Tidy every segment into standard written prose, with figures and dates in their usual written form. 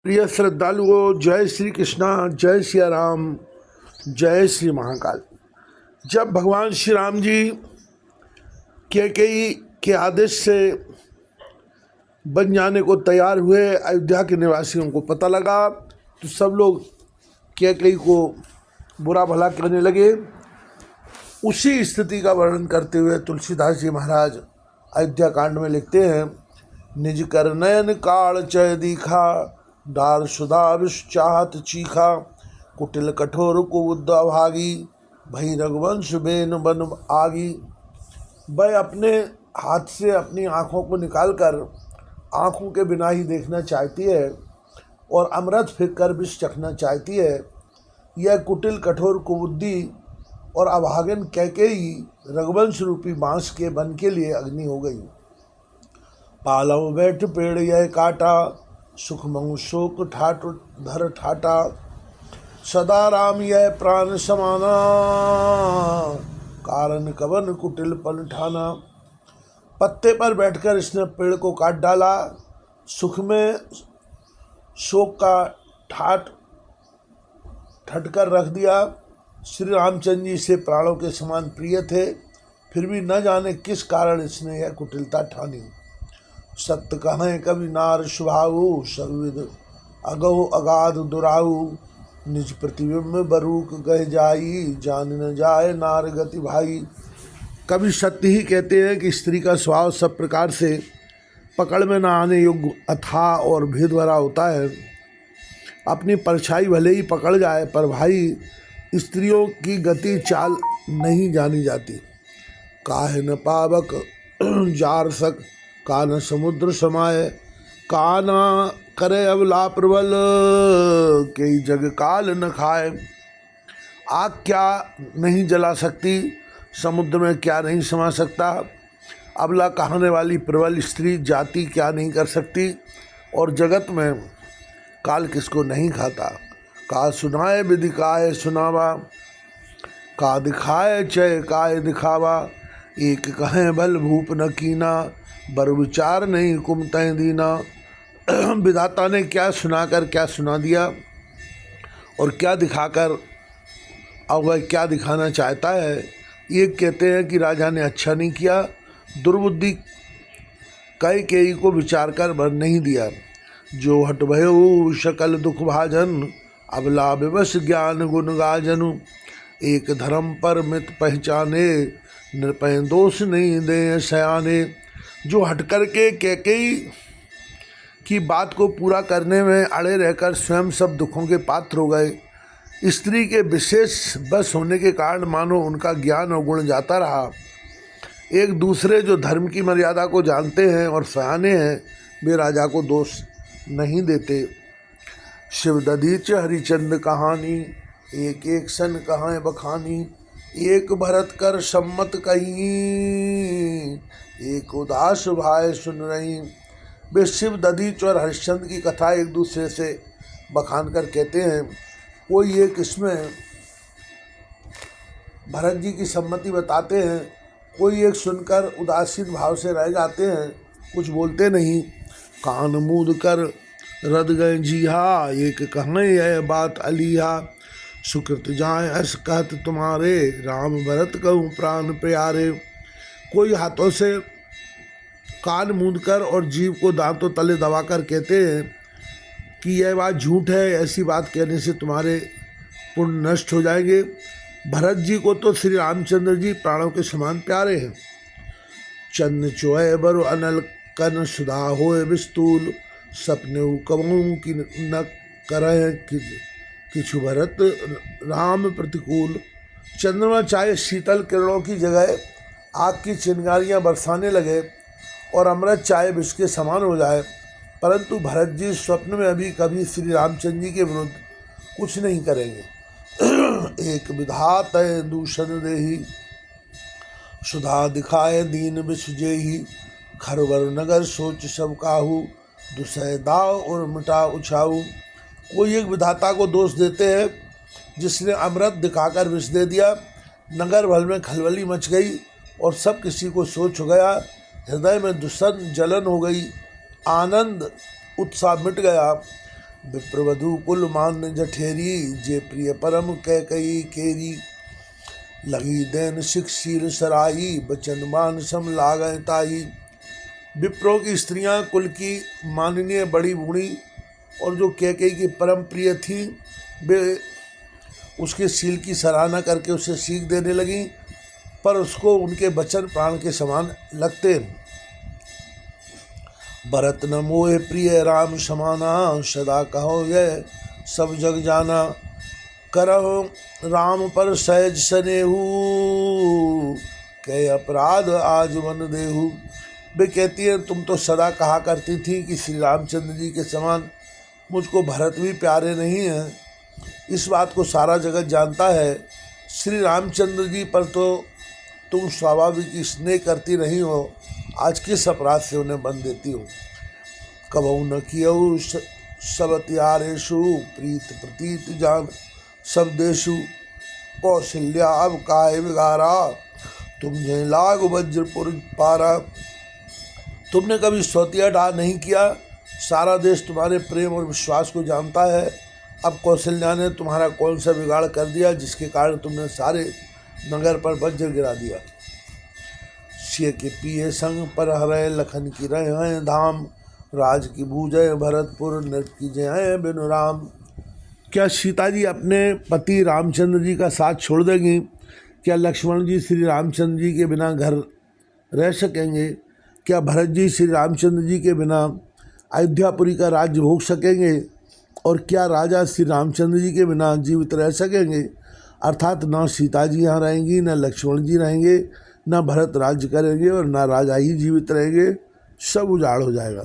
प्रिय श्रद्धालुओं, जय श्री कृष्णा, जय सिया राम, जय श्री महाकाल। जब भगवान श्री राम जी कैकेयी के आदेश से बन जाने को तैयार हुए, अयोध्या के निवासियों को पता लगा तो सब लोग कैकेयी को बुरा भला कहने लगे। उसी स्थिति का वर्णन करते हुए तुलसीदास जी महाराज अयोध्या कांड में लिखते हैं, निज कर नयन काल चय दीखा, डार सुधा विष चाहत चीखा, कुटिल कठोर कुबुद्ध अभागी, भई रघुवंश बेन बन आगी। वह अपने हाथ से अपनी आँखों को निकालकर आँखों के बिना ही देखना चाहती है और अमृत फेंक कर विष चखना चाहती है। यह कुटिल कठोर कुबुद्धि और अभागन कैकेयी रघुवंश रूपी बांस के बन के लिए अग्नि हो गई। पालव बैठ पेड़ यह काटा, सुख मंग शोक ठाट धर ठाटा, सदा राम यह प्राण समाना, कारण कवन कुटिल पन ठाना। पत्ते पर बैठकर इसने पेड़ को काट डाला, सुख में शोक का ठाट ठटकर रख दिया। श्री रामचंद्र जी से प्राणों के समान प्रिय थे, फिर भी न जाने किस कारण इसने यह कुटिलता ठानी। सत्य कहें कवि नार स्वभाव, सर्वविद अगौ अगाध दुराऊ, निज प्रतिबिंब बरूक गह जाई, जान न जाए नार गति भाई। कवि सत्य ही कहते हैं कि स्त्री का स्वभाव सब प्रकार से पकड़ में न आने योग्य अथाह और भेद भरा होता है। अपनी परछाई भले ही पकड़ जाए, पर भाई स्त्रियों की गति चाल नहीं जानी जाती। काहे न पावक जार सक, का न समुद्र समाये, का न करे अबला प्रबल, कई जग काल न खाए। आग क्या नहीं जला सकती, समुद्र में क्या नहीं समा सकता, अबला कहने वाली प्रबल स्त्री जाति क्या नहीं कर सकती, और जगत में काल किसको नहीं खाता। का सुनाए विधि काय सुनावा, का दिखाए चय काय दिखावा, एक कहें बल भूप न कीना, बर विचार नहीं कुमतें दीना। विधाता ने क्या सुनाकर क्या सुना दिया और क्या दिखाकर, अब वह क्या दिखाना चाहता है। ये कहते हैं कि राजा ने अच्छा नहीं किया, दुर्बुद्धि कैकेयी को विचार कर वर नहीं दिया। जो हट भयो सकल दुख भाजन, अबला विवश ज्ञान गुण गाजनु, एक धर्म पर मित पहचाने, नृपय दोष नहीं दे सयाने। जो हट कर के कैकेयी की बात को पूरा करने में अड़े रहकर स्वयं सब दुखों के पात्र हो गए। स्त्री के विशेष बस होने के कारण मानो उनका ज्ञान और गुण जाता रहा। एक दूसरे जो धर्म की मर्यादा को जानते हैं और सयाने हैं, वे राजा को दोष नहीं देते। शिव दधीच हरिचंद कहानी, एक एक सन कहाँ बखानी, एक भरत कर सम्मत कहीं, एक उदास भाई सुन रही। वे शिव दधीच और हरिश्चंद्र की कथा एक दूसरे से बखान कर कहते हैं। कोई एक इसमें भरत जी की सम्मति बताते हैं, कोई एक सुनकर उदासीन भाव से रह जाते हैं, कुछ बोलते नहीं। कान मूंद कर रद गए जीहा, एक कहें यह बात अलीहा, सुकृत जाए अस कहत तुम्हारे, राम भरत कहूँ प्राण प्यारे। कोई हाथों से कान मूंद कर और जीव को दांतों तले दबाकर कहते हैं कि यह बात झूठ है, ऐसी बात कहने से तुम्हारे पुण्य नष्ट हो जाएंगे। भरत जी को तो श्री रामचंद्र जी प्राणों के समान प्यारे हैं। चन्न चोय बरु अनल कन सुधा होए विस्तूल, सपने कबहूँ की न करें किछु भरत राम प्रतिकूल। चंद्रमा चाहे शीतल किरणों की जगह आग की चिंगारियाँ बरसाने लगे और अमृत चाहे विष के समान हो जाए, परंतु भरत जी स्वप्न में अभी कभी श्री रामचंद्र जी के विरुद्ध कुछ नहीं करेंगे। एक विधात दूषण देही, सुधा दिखाए दीन विष जेही, खरवर नगर सोच सब काहू, दुसह दाव और मिटा उछाऊ। कोई एक विधाता को दोष देते हैं जिसने अमृत दिखाकर विष दे दिया। नगर भर में खलबली मच गई और सब किसी को सोच हो गया, हृदय में दुस्सन जलन हो गई, आनंद उत्साह मिट गया। विप्रवधु कुल मान जठेरी, जे प्रिय परम कैकई केरी। लगी दैन शिक्षील सराई, बचन मान सम लागय ताई। विप्रों की स्त्रियां कुल की माननीय बड़ी बूढ़ी और जो कैकेयी की परम प्रिय थी, वे उसके शील की सराहना करके उसे सीख देने लगी, पर उसको उनके वचन प्राण के समान लगते। भरत न मोहे प्रिय राम समाना, सदा कहो यह सब जग जाना। करहु राम पर सहज सनेहू, कह अपराध आज वन देहू। वे कहती है, तुम तो सदा कहा करती थी कि श्री रामचंद्र जी के समान मुझको भरत भी प्यारे नहीं हैं। इस बात को सारा जगत जानता है। श्री रामचंद्र जी पर तो तुम स्वाभाविक स्नेह करती नहीं हो, आज किस अपराध से उन्हें बन देती हो। कबहु न कियऊ सब त्यारेशु, प्रीत प्रतीत जान सब देशु। कौशल्या अब काहे बिगारा, तुम जय लाग वज्रपुर पारा। तुमने कभी स्वतिया डाह नहीं किया, सारा देश तुम्हारे प्रेम और विश्वास को जानता है। अब कौशल्या ने तुम्हारा कौन सा बिगाड़ कर दिया जिसके कारण तुमने सारे नगर पर वज्र गिरा दिया। सिय के पिए संग पर हरय, लखन की रहे धाम। राज की भूजय भरतपुर, नृप की जय बिनु राम। क्या सीता जी अपने पति रामचंद्र जी का साथ छोड़ देंगी? क्या लक्ष्मण जी श्री रामचंद्र जी के बिना घर रह सकेंगे? क्या भरत जी श्री रामचंद्र जी के बिना अयोध्यापुरी का राज्य भोग सकेंगे? और क्या राजा श्री रामचंद्र जी के बिना जीवित रह सकेंगे? अर्थात न सीता जी यहाँ रहेंगी, न लक्ष्मण जी रहेंगे, न भरत राज्य करेंगे और न राजा ही जीवित रहेंगे, सब उजाड़ हो जाएगा।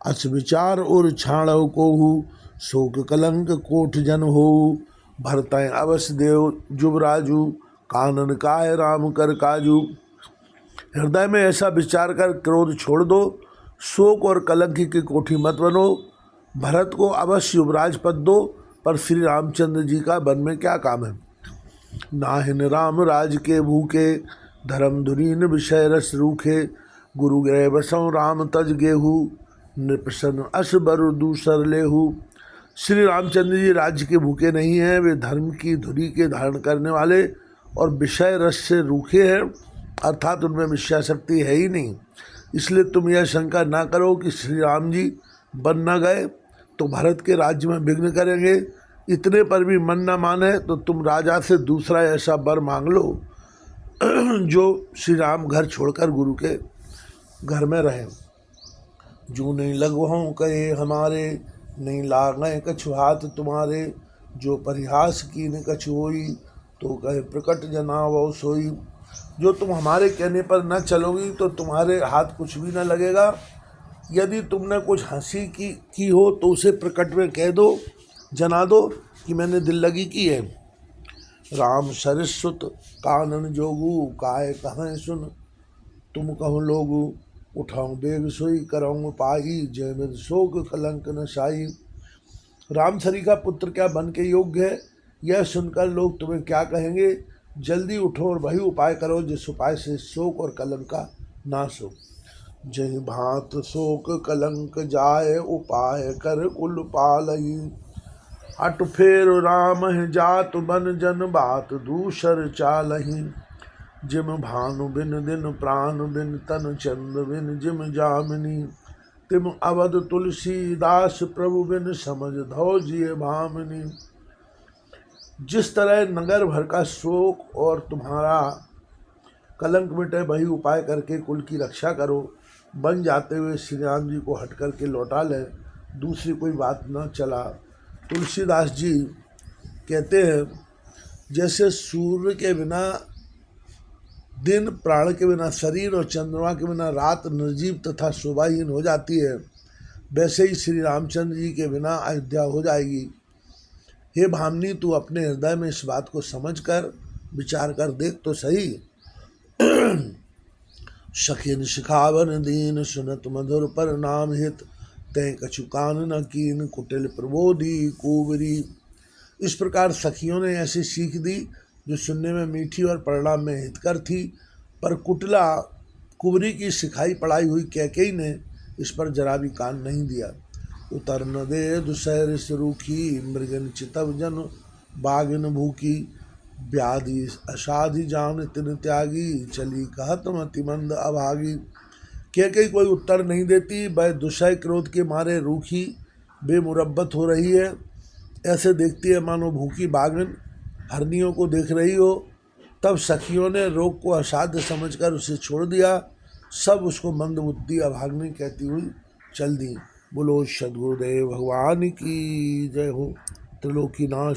अस विचार और छाणव कोहू, शोक कलंक कोठ जन हो। भरतय अवश्य देव जुबराजू, कानन काय राम कर काजू। हृदय में ऐसा विचार कर क्रोध छोड़ दो, शोक और कलंक की कोठी मत बनो। भरत को अवश्य युवराज पद दो, पर श्री रामचंद्र जी का वन में क्या काम है। नाहिन राम राज के भूखे, धर्म धुरीन विषय रस रूखे। गुरु गृह बसों राम तज गेहू, नृपसन अस बरु दूसर लेहू। श्री रामचंद्र जी राज्य के भूखे नहीं हैं, वे धर्म की धुरी के धारण करने वाले और विषय रस से रूखे हैं, अर्थात उनमें विषया शक्ति है ही नहीं। इसलिए तुम यह शंका ना करो कि श्री राम जी बन न गए तो भरत के राज्य में विघ्न करेंगे। इतने पर भी मन न माने तो तुम राजा से दूसरा ऐसा वर मांग लो जो श्री राम घर छोड़कर गुरु के घर में रहें। जो नहीं लगवाऊँ कहे हमारे, नहीं लागें कछु हाथ तुम्हारे। जो परिहास की न कछु होई, तो कहे प्रकट जनावो सोई। जो तुम हमारे कहने पर न चलोगी तो तुम्हारे हाथ कुछ भी न लगेगा। यदि तुमने कुछ हंसी की हो तो उसे प्रकट में कह दो, जना दो कि मैंने दिल लगी की है। राम सरस्वत कानन जोगू, काय कहें सुन तुम कहो लोगू। उठाऊं बेग सोई कराऊं पाही, जय विद शोक कलंक न साई। राम सरी का पुत्र क्या बन के योग्य है, यह सुनकर लोग तुम्हें क्या कहेंगे। जल्दी उठो और वही उपाय करो जिस उपाय से शोक और कलंक का नाश हो। जय भांत शोक कलंक जाय, उपाय कर कुल पालई। हट फेर राम जात बन जन, बात दूसर चालही। जिम भानु बिन दिन प्राण बिन, तन चंद बिन जिम जामिनी। तिम अवध तुलसीदास प्रभु बिन, समझ धो जिय भामिनी। जिस तरह नगर भर का शोक और तुम्हारा कलंक मिटे, वही उपाय करके कुल की रक्षा करो। बन जाते हुए श्री राम जी को हट करके लौटा ले, दूसरी कोई बात न चला। तुलसीदास जी कहते हैं, जैसे सूर्य के बिना दिन, प्राण के बिना शरीर और चंद्रमा के बिना रात निर्जीव तथा शोभाहीन हो जाती है, वैसे ही श्री रामचंद्र जी के बिना अयोध्या हो जाएगी। हे भामिनी, तू अपने हृदय में इस बात को समझ कर विचार कर देख तो सही। सखिन शिखावन दीन, सुनत मधुर पर नाम हित। तय कछु कान न कीन, कुटिल प्रबोधि कुबरी। इस प्रकार सखियों ने ऐसी सीख दी जो सुनने में मीठी और परिणाम में हितकर थी, पर कुटिला कुबरी की सिखाई पढ़ाई हुई कैकेयी ने इस पर जरा भी कान नहीं दिया। उतर न दे दुसह ऋष रूखी, मृगन चितव जन बागिन भूखी, व्याधि असाधि जान तिन त्यागी, चली कहत मति मंद अभागी। कई कोई उत्तर नहीं देती, वह दुसह क्रोध के मारे रूखी बेमुरब्बत हो रही है, ऐसे देखती है मानो भूखी बागिन हरनियों को देख रही हो। तब सखियों ने रोग को असाध्य समझकर उसे छोड़ दिया, सब उसको मंदबुद्धि अभागिनी कहती हुई चल दी। बोलो सद्गुरुदेव भगवान की जय हो। त्रिलोकीनाथ